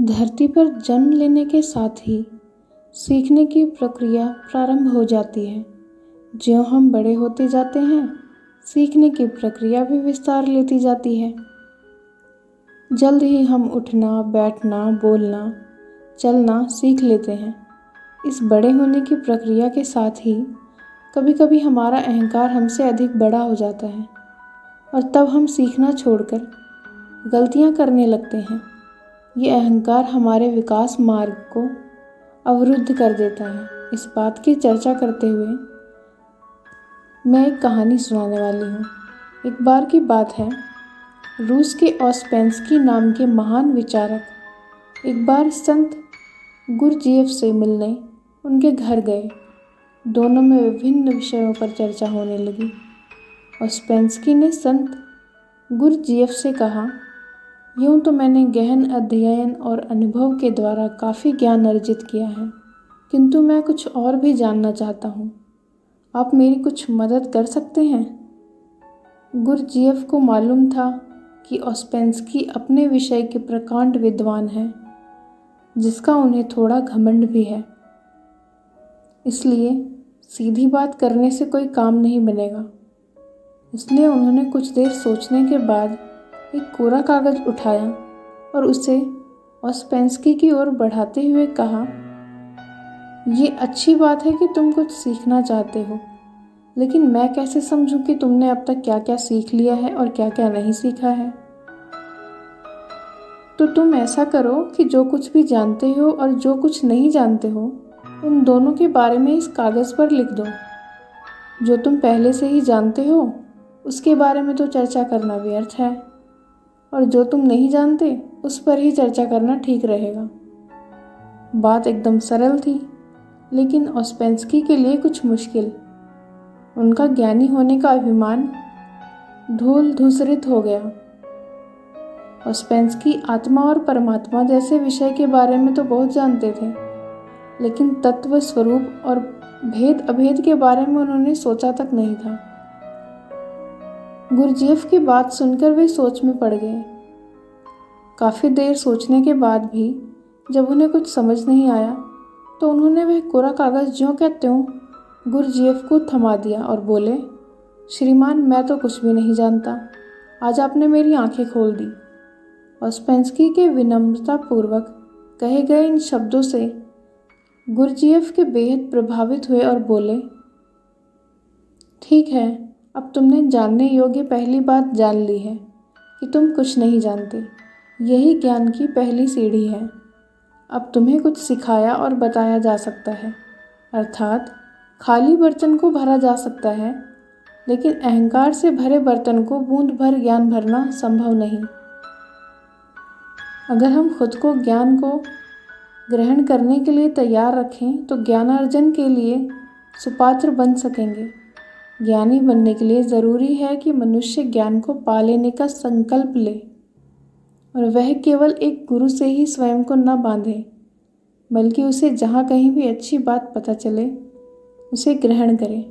धरती पर जन्म लेने के साथ ही सीखने की प्रक्रिया प्रारंभ हो जाती है। ज्यों हम बड़े होते जाते हैं, सीखने की प्रक्रिया भी विस्तार लेती जाती है। जल्द ही हम उठना, बैठना, बोलना, चलना सीख लेते हैं। इस बड़े होने की प्रक्रिया के साथ ही कभी कभी हमारा अहंकार हमसे अधिक बड़ा हो जाता है और तब हम सीखना छोड़कर गलतियां करने लगते हैं। ये अहंकार हमारे विकास मार्ग को अवरुद्ध कर देता है। इस बात की चर्चा करते हुए मैं एक कहानी सुनाने वाली हूँ। एक बार की बात है, रूस के ऑस्पेंस्की नाम के महान विचारक एक बार संत गुरजीएफ से मिलने उनके घर गए। दोनों में विभिन्न विषयों पर चर्चा होने लगी। ऑस्पेंस्की ने संत गुरजीएफ से कहा, यूँ तो मैंने गहन अध्ययन और अनुभव के द्वारा काफ़ी ज्ञान अर्जित किया है, किंतु मैं कुछ और भी जानना चाहता हूँ। आप मेरी कुछ मदद कर सकते हैं? गुरजीएफ को मालूम था कि ऑस्पेंस्की अपने विषय के प्रकांड विद्वान हैं, जिसका उन्हें थोड़ा घमंड भी है। इसलिए सीधी बात करने से कोई काम नहीं बनेगा। इसलिए उन्होंने कुछ देर सोचने के बाद एक कोरा कागज उठाया और उसे ऑस्पेंस्की की ओर बढ़ाते हुए कहा, ये अच्छी बात है कि तुम कुछ सीखना चाहते हो, लेकिन मैं कैसे समझूं कि तुमने अब तक क्या क्या सीख लिया है और क्या क्या नहीं सीखा है। तो तुम ऐसा करो कि जो कुछ भी जानते हो और जो कुछ नहीं जानते हो, उन दोनों के बारे में इस कागज़ पर लिख दो। जो तुम पहले से ही जानते हो उसके बारे में तो चर्चा करना व्यर्थ है, और जो तुम नहीं जानते उस पर ही चर्चा करना ठीक रहेगा। बात एकदम सरल थी, लेकिन ऑस्पेंस्की के लिए कुछ मुश्किल। उनका ज्ञानी होने का अभिमान धूल धूसरित हो गया। ऑस्पेंस्की आत्मा और परमात्मा जैसे विषय के बारे में तो बहुत जानते थे, लेकिन तत्व, स्वरूप और भेद अभेद के बारे में उन्होंने सोचा तक नहीं था। गुरजीएफ की बात सुनकर वे सोच में पड़ गए। काफ़ी देर सोचने के बाद भी जब उन्हें कुछ समझ नहीं आया, तो उन्होंने वह कोरा कागज़ ज्यों का त्यों गुरजीएफ को थमा दिया और बोले, श्रीमान, मैं तो कुछ भी नहीं जानता। आज आपने मेरी आंखें खोल दी। ऑस्पेंस्की के विनम्रतापूर्वक कहे गए इन शब्दों से गुरजीएफ के बेहद प्रभावित हुए और बोले, ठीक है, अब तुमने जानने योग्य पहली बात जान ली है कि तुम कुछ नहीं जानते। यही ज्ञान की पहली सीढ़ी है। अब तुम्हें कुछ सिखाया और बताया जा सकता है, अर्थात खाली बर्तन को भरा जा सकता है, लेकिन अहंकार से भरे बर्तन को बूंद भर ज्ञान भरना संभव नहीं। अगर हम खुद को ज्ञान को ग्रहण करने के लिए तैयार रखें तो ज्ञानार्जन के लिए सुपात्र बन सकेंगे। ज्ञानी बनने के लिए ज़रूरी है कि मनुष्य ज्ञान को पा लेने का संकल्प ले, और वह केवल एक गुरु से ही स्वयं को न बांधे, बल्कि उसे जहाँ कहीं भी अच्छी बात पता चले उसे ग्रहण करे।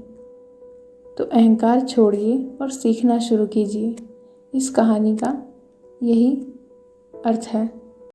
तो अहंकार छोड़िए और सीखना शुरू कीजिए। इस कहानी का यही अर्थ है।